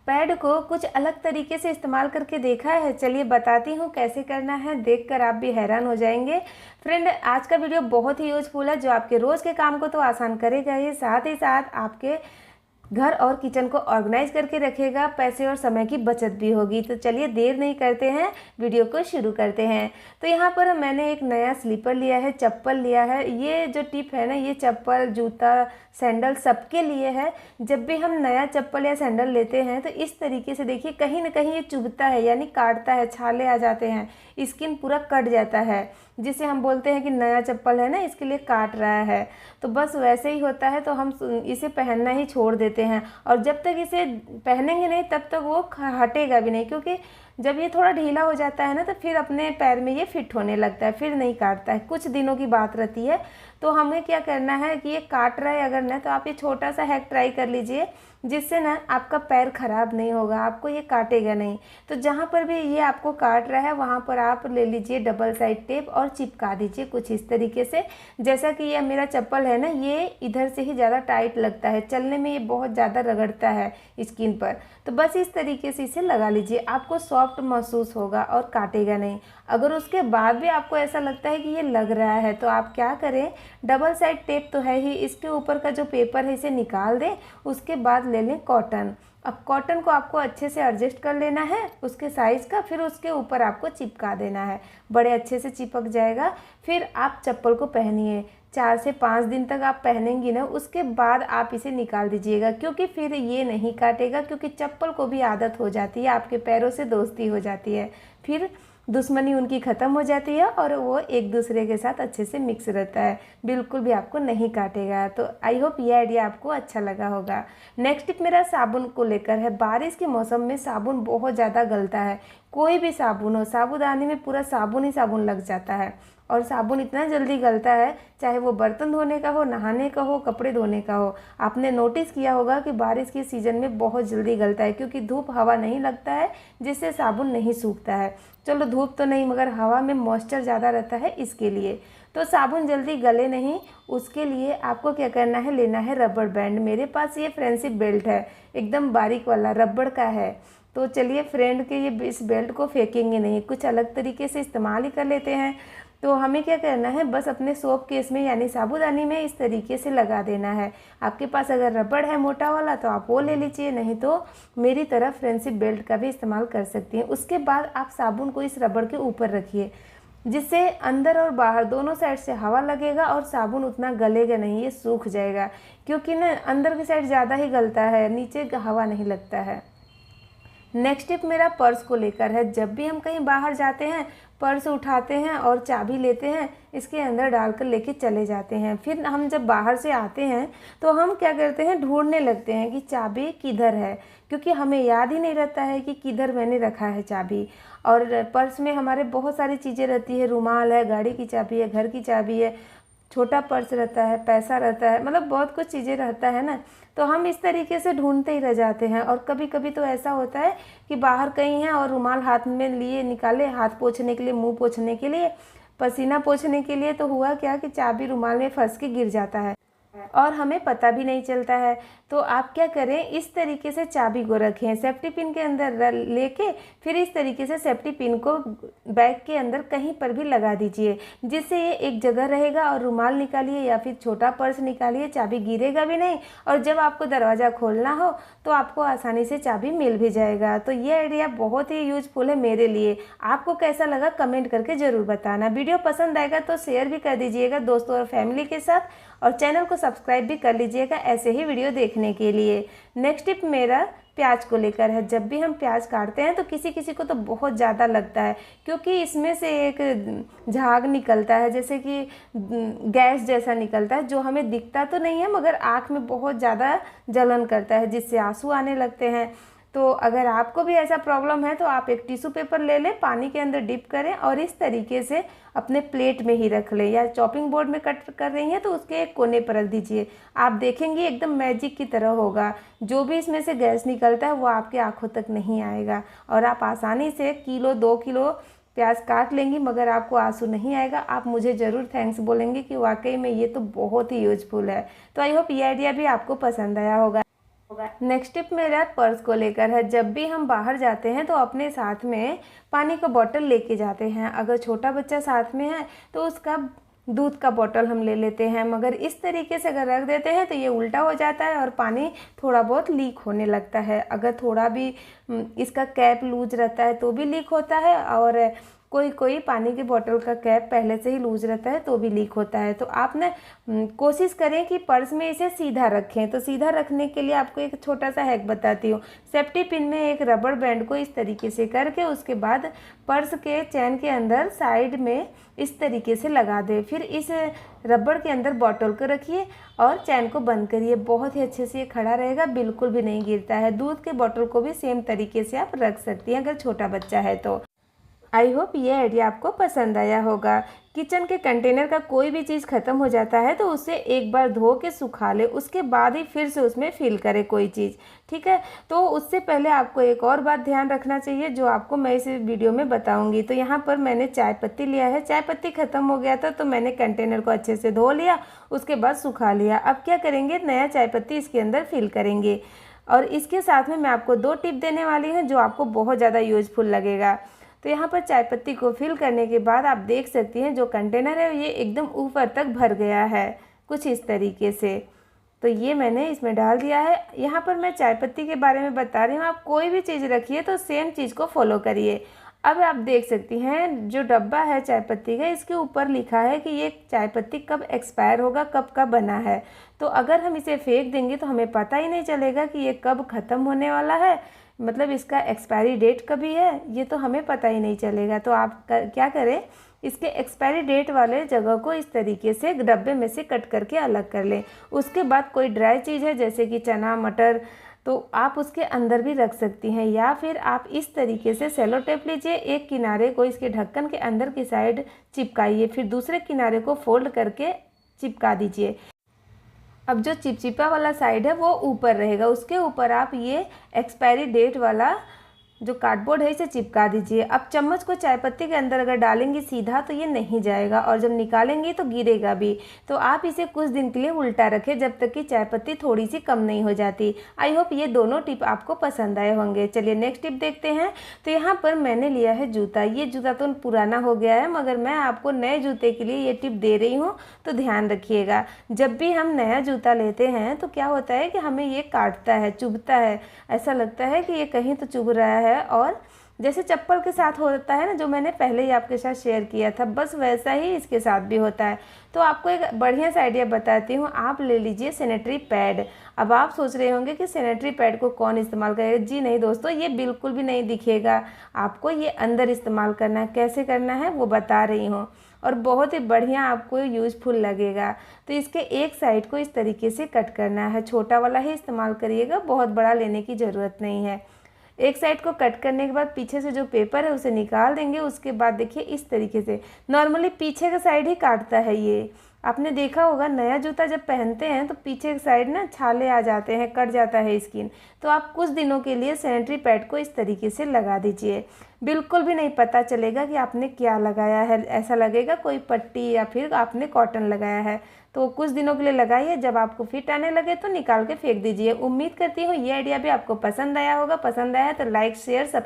Pad को कुछ अलग तरीके से इस्तेमाल करके देखा है? चलिए बताती हूँ कैसे करना है, देखकर आप भी हैरान हो जाएंगे। फ्रेंड, आज का वीडियो बहुत ही यूजफुल है, जो आपके रोज़ के काम को तो आसान करेगा ही साथ आपके घर और किचन को ऑर्गेनाइज करके रखेगा, पैसे और समय की बचत भी होगी। तो चलिए देर नहीं करते हैं, वीडियो को शुरू करते हैं। तो यहाँ पर मैंने एक नया स्लीपर लिया है, चप्पल लिया है। ये जो टिप है ना, ये चप्पल, जूता, सैंडल सबके लिए है। जब भी हम नया चप्पल या सैंडल लेते हैं तो इस तरीके से देखिए, कहीं ना कहीं ये चुभता है, यानी काटता है, छाले आ जाते हैं, स्किन पूरा कट जाता है, जिसे हम बोलते हैं कि नया चप्पल है ना, इसके लिए काट रहा है। तो बस वैसे ही होता है, तो हम इसे पहनना ही छोड़ देते हैं, और जब तक इसे पहनेंगे नहीं तब तक वो हटेगा भी नहीं, क्योंकि जब ये थोड़ा ढीला हो जाता है ना तो फिर अपने पैर में ये फिट होने लगता है, फिर नहीं काटता है। कुछ दिनों की बात रहती है। तो हमें क्या करना है कि ये काट रहा है अगर ना, तो आप ये छोटा सा हैक ट्राई कर लीजिए, जिससे ना आपका पैर खराब नहीं होगा, आपको ये काटेगा नहीं। तो जहाँ पर भी ये आपको काट रहा है वहाँ पर आप ले लीजिए डबल साइड टेप और चिपका दीजिए कुछ इस तरीके से। जैसा कि ये मेरा चप्पल है ना, ये इधर से ही ज़्यादा टाइट लगता है, चलने में ये बहुत ज़्यादा रगड़ता है स्किन पर। तो बस इस तरीके से इसे लगा लीजिए, आपको सॉफ्ट महसूस होगा और काटेगा नहीं। अगर उसके बाद भी आपको ऐसा लगता है कि ये लग रहा है, तो आप क्या करें, डबल साइड टेप तो है ही, इसके ऊपर का जो पेपर है इसे निकाल दें। उसके बाद ले लें कॉटन। अब कॉटन को आपको अच्छे से एडजस्ट कर लेना है उसके साइज़ का, फिर उसके ऊपर आपको चिपका देना है, बड़े अच्छे से चिपक जाएगा। फिर आप चप्पल को पहनिए, 4 से 5 दिन तक आप पहनेंगी ना, उसके बाद आप इसे निकाल दीजिएगा, क्योंकि फिर ये नहीं काटेगा, क्योंकि चप्पल को भी आदत हो जाती है, आपके पैरों से दोस्ती हो जाती है, फिर दुश्मनी उनकी ख़त्म हो जाती है और वो एक दूसरे के साथ अच्छे से मिक्स रहता है, बिल्कुल भी आपको नहीं काटेगा। तो आई होप ये आइडिया आपको अच्छा लगा होगा। नेक्स्ट टिप मेरा साबुन को लेकर है। बारिश के मौसम में साबुन बहुत ज़्यादा गलता है, कोई भी साबुन हो, साबुदानी में पूरा साबुन ही साबुन लग जाता है, और साबुन इतना जल्दी गलता है, चाहे वो बर्तन धोने का हो, नहाने का हो, कपड़े धोने का हो। आपने नोटिस किया होगा कि बारिश के सीज़न में बहुत जल्दी गलता है, क्योंकि धूप हवा नहीं लगता है, जिससे साबुन नहीं सूखता है। चलो धूप तो नहीं, मगर हवा में मॉइस्चर ज़्यादा रहता है, इसके लिए तो साबुन जल्दी गले नहीं। उसके लिए आपको क्या करना है, लेना है रबड़ बैंड। मेरे पास ये फ्रेंडशिप बेल्ट है, एकदम बारीक वाला रबड़ का है। तो चलिए फ्रेंड के ये इस बेल्ट को फेंकेंगे नहीं, कुछ अलग तरीके से इस्तेमाल ही कर लेते हैं। तो हमें क्या करना है, बस अपने सोप केस में यानी साबुदानी में इस तरीके से लगा देना है। आपके पास अगर रबड़ है मोटा वाला तो आप वो ले लीजिए, नहीं तो मेरी तरह फ्रेंडशिप बेल्ट का भी इस्तेमाल कर सकती हैं। उसके बाद आप साबुन को इस रबड़ के ऊपर रखिए, जिससे अंदर और बाहर दोनों साइड से हवा लगेगा और साबुन उतना गलेगा नहीं, ये सूख जाएगा, क्योंकि ना अंदर की साइड ज़्यादा ही गलता है, नीचे हवा नहीं लगता है। नेक्स्ट टिप मेरा पर्स को लेकर है। जब भी हम कहीं बाहर जाते हैं, पर्स उठाते हैं और चाबी लेते हैं, इसके अंदर डालकर लेके चले जाते हैं। फिर हम जब बाहर से आते हैं तो हम क्या करते हैं, ढूंढने लगते हैं कि चाबी किधर है, क्योंकि हमें याद ही नहीं रहता है कि किधर मैंने रखा है चाबी। और पर्स में हमारे बहुत सारी चीज़ें रहती है, रुमाल है, गाड़ी की चाबी है, घर की चाबी है, छोटा पर्स रहता है, पैसा रहता है, मतलब बहुत कुछ चीज़ें रहता है ना। तो हम इस तरीके से ढूंढते ही रह जाते हैं। और कभी कभी तो ऐसा होता है कि बाहर कहीं हैं और रुमाल हाथ में लिए निकाले, हाथ पोंछने के लिए, मुंह पोंछने के लिए, पसीना पोंछने के लिए, तो हुआ क्या कि चाबी रुमाल में फंस के गिर जाता है और हमें पता भी नहीं चलता है। तो आप क्या करें, इस तरीके से चाबी को रखें, सेफ्टी पिन के अंदर लेके, फिर इस तरीके से सेफ्टी पिन को बैग के अंदर कहीं पर भी लगा दीजिए, जिससे ये एक जगह रहेगा। और रुमाल निकालिए या फिर छोटा पर्स निकालिए, चाबी गिरेगा भी नहीं, और जब आपको दरवाज़ा खोलना हो तो आपको आसानी से चाबी मिल भी जाएगा। तो ये आइडिया बहुत ही यूजफुल है मेरे लिए। आपको कैसा लगा कमेंट करके ज़रूर बताना। वीडियो पसंद आएगा तो शेयर भी कर दीजिएगा दोस्तों और फैमिली के साथ, और चैनल को सब्सक्राइब भी कर लीजिएगा ऐसे ही वीडियो देखने के लिए। नेक्स्ट टिप मेरा प्याज को लेकर है। जब भी हम प्याज काटते हैं तो किसी किसी को तो बहुत ज़्यादा लगता है, क्योंकि इसमें से एक झाग निकलता है, जैसे कि गैस जैसा निकलता है, जो हमें दिखता तो नहीं है, मगर आँख में बहुत ज़्यादा जलन करता है, जिससे आंसू आने लगते हैं। तो अगर आपको भी ऐसा प्रॉब्लम है तो आप एक टिश्यू पेपर ले लें, पानी के अंदर डिप करें और इस तरीके से अपने प्लेट में ही रख लें, या चॉपिंग बोर्ड में कट कर रही हैं तो उसके एक कोने पर रख दीजिए। आप देखेंगे एकदम मैजिक की तरह होगा, जो भी इसमें से गैस निकलता है वो आपके आँखों तक नहीं आएगा, और आप आसानी से किलो 2 किलो प्याज काट लेंगी, मगर आपको आंसू नहीं आएगा। आप मुझे ज़रूर थैंक्स बोलेंगे कि वाकई में ये तो बहुत ही यूजफुल है। तो आई होप ये आइडिया भी आपको पसंद आया होगा। नेक्स्ट टिप मेरा पर्स को लेकर है। जब भी हम बाहर जाते हैं तो अपने साथ में पानी का बोतल लेके जाते हैं। अगर छोटा बच्चा साथ में है तो उसका दूध का बोतल हम ले लेते हैं, मगर इस तरीके से अगर रख देते हैं तो ये उल्टा हो जाता है और पानी थोड़ा बहुत लीक होने लगता है। अगर थोड़ा भी इसका कैप लूज रहता है तो भी लीक होता है, और कोई कोई पानी की बोतल का कैप पहले से ही लूज रहता है तो भी लीक होता है। तो आप ना कोशिश करें कि पर्स में इसे सीधा रखें। तो सीधा रखने के लिए आपको एक छोटा सा हैक बताती हूँ। सेफ्टी पिन में एक रबड़ बैंड को इस तरीके से करके उसके बाद पर्स के चैन के अंदर साइड में इस तरीके से लगा दें। फिर इस रबड़ के अंदर बॉटल को रखिए और चैन को बंद करिए। बहुत ही अच्छे से ये खड़ा रहेगा, बिल्कुल भी नहीं गिरता है। दूध के बॉटल को भी सेम तरीके से आप रख सकती हैं अगर छोटा बच्चा है तो। आई होप ये आइडिया आपको पसंद आया होगा। किचन के कंटेनर का कोई भी चीज़ ख़त्म हो जाता है तो उसे एक बार धो के सुखा ले, उसके बाद ही फिर से उसमें फिल करे कोई चीज़, ठीक है। तो उससे पहले आपको एक और बात ध्यान रखना चाहिए जो आपको मैं इस वीडियो में बताऊंगी। तो यहाँ पर मैंने चाय पत्ती लिया है। चाय पत्ती ख़त्म हो गया था तो मैंने कंटेनर को अच्छे से धो लिया, उसके बाद सुखा लिया। अब क्या करेंगे, नया चाय पत्ती इसके अंदर फिल करेंगे। और इसके साथ में मैं आपको 2 टिप देने वाली हूँ जो आपको बहुत ज़्यादा यूजफुल लगेगा। तो यहाँ पर चाय पत्ती को फिल करने के बाद आप देख सकती हैं जो कंटेनर है ये एकदम ऊपर तक भर गया है, कुछ इस तरीके से। तो ये मैंने इसमें डाल दिया है। यहाँ पर मैं चाय पत्ती के बारे में बता रही हूँ, आप कोई भी चीज़ रखिए तो सेम चीज़ को फॉलो करिए। अब आप देख सकती हैं जो डब्बा है चाय पत्ती का, इसके ऊपर लिखा है कि ये चाय पत्ती कब एक्सपायर होगा, कब का बना है। तो अगर हम इसे फेंक देंगे तो हमें पता ही नहीं चलेगा कि ये कब ख़त्म होने वाला है, मतलब इसका एक्सपायरी डेट कभी है, ये तो हमें पता ही नहीं चलेगा। तो आप क्या करें, इसके एक्सपायरी डेट वाले जगह को इस तरीके से डब्बे में से कट करके अलग कर लें। उसके बाद कोई ड्राई चीज़ है जैसे कि चना मटर, तो आप उसके अंदर भी रख सकती हैं, या फिर आप इस तरीके से सेलो टेप लीजिए, एक किनारे को इसके ढक्कन के अंदर की साइड चिपकाइए, फिर दूसरे किनारे को फोल्ड करके चिपका दीजिए। अब जो चिपचिपा वाला साइड है वो ऊपर रहेगा, उसके ऊपर आप ये एक्सपायरी डेट वाला जो कार्डबोर्ड है इसे चिपका दीजिए। अब चम्मच को चाय पत्ती के अंदर अगर डालेंगी सीधा तो ये नहीं जाएगा, और जब निकालेंगी तो गिरेगा भी। तो आप इसे कुछ दिन के लिए उल्टा रखें जब तक कि चाय पत्ती थोड़ी सी कम नहीं हो जाती। आई होप ये दोनों टिप आपको पसंद आए होंगे। चलिए नेक्स्ट टिप देखते हैं। तो यहाँ पर मैंने लिया है जूता। ये जूता तो पुराना हो गया है, मगर मैं आपको नए जूते के लिए ये टिप दे रही हूँ, तो ध्यान रखिएगा। जब भी हम नया जूता लेते हैं तो क्या होता है कि हमें ये काटता है, चुभता है, ऐसा लगता है कि ये कहीं तो चुभ रहा है। और जैसे चप्पल के साथ होता है ना, जो मैंने पहले ही आपके साथ शेयर किया था, बस वैसा ही इसके साथ भी होता है। तो आपको एक बढ़िया सा आइडिया बताती हूँ, आप ले लीजिए सैनिटरी पैड। अब आप सोच रहे होंगे कि सैनिटरी पैड को कौन इस्तेमाल करेगा। जी नहीं दोस्तों, ये बिल्कुल भी नहीं दिखेगा, आपको ये अंदर इस्तेमाल करना है। कैसे करना है वो बता रही हूँ, और बहुत ही बढ़िया आपको यूज़फुल लगेगा। तो इसके एक साइड को इस तरीके से कट करना है, छोटा वाला ही इस्तेमाल करिएगा, बहुत बड़ा लेने की ज़रूरत नहीं है। एक साइड को कट करने के बाद पीछे से जो पेपर है उसे निकाल देंगे। उसके बाद देखिए इस तरीके से, नॉर्मली पीछे का साइड ही काटता है ये, आपने देखा होगा। नया जूता जब पहनते हैं तो पीछे के साइड ना छाले आ जाते हैं, कट जाता है स्किन। तो आप कुछ दिनों के लिए सैनिटरी पैड को इस तरीके से लगा दीजिए, बिल्कुल भी नहीं पता चलेगा कि आपने क्या लगाया है। ऐसा लगेगा कोई पट्टी या फिर आपने कॉटन लगाया है। तो कुछ दिनों के लिए लगाइए, जब आपको फिट आने लगे तो निकाल के फेंक दीजिए। उम्मीद करती हूँ ये आइडिया भी आपको पसंद आया होगा। पसंद आया तो लाइक शेयर सब्सक्राइब